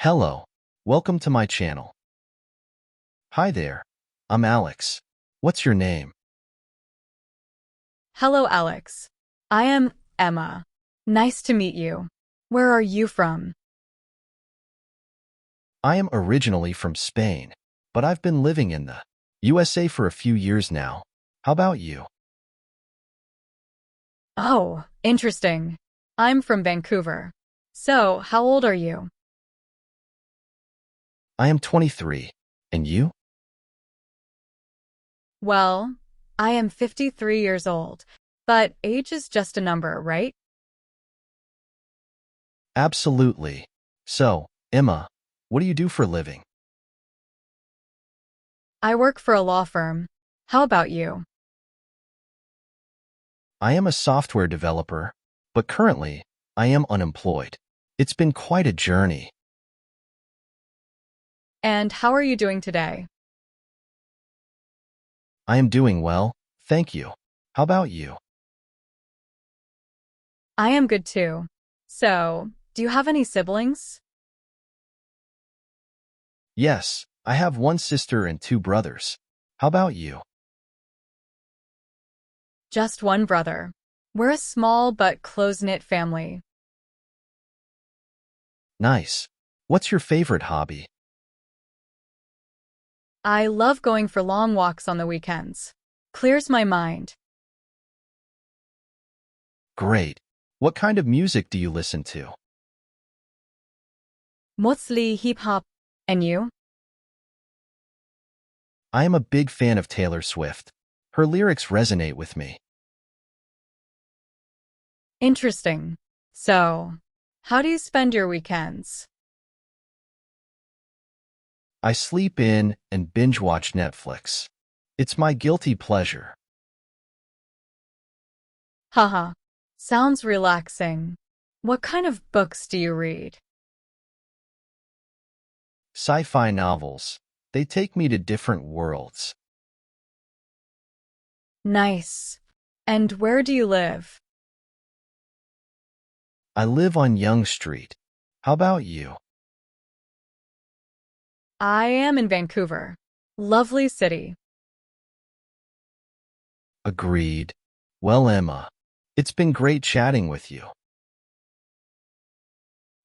Hello, welcome to my channel. Hi there, I'm Alex. What's your name? Hello, Alex. I am Emma. Nice to meet you. Where are you from? I am originally from Spain, but I've been living in the USA for a few years now. How about you? Oh, interesting. I'm from Vancouver. So, how old are you? I am 23. And you? Well, I am 53 years old, but age is just a number, right? Absolutely. So, Emma, what do you do for a living? I work for a law firm. How about you? I am a software developer, but currently, I am unemployed. It's been quite a journey. And how are you doing today? I am doing well, thank you. How about you? I am good too. So, do you have any siblings? Yes, I have one sister and two brothers. How about you? Just one brother. We're a small but close-knit family. Nice. What's your favorite hobby? I love going for long walks on the weekends. Clears my mind. Great. What kind of music do you listen to? Mostly hip-hop. And you? I am a big fan of Taylor Swift. Her lyrics resonate with me. Interesting. So, how do you spend your weekends? I sleep in and binge watch Netflix. It's my guilty pleasure. Haha. Sounds relaxing. What kind of books do you read? Sci-fi novels. They take me to different worlds. Nice. And where do you live? I live on Yonge Street. How about you? I am in Vancouver. Lovely city. Agreed. Well, Emma, it's been great chatting with you.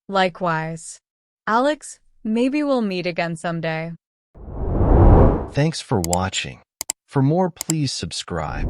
Likewise. Alex, maybe we'll meet again someday. Thanks for watching. For more, please subscribe.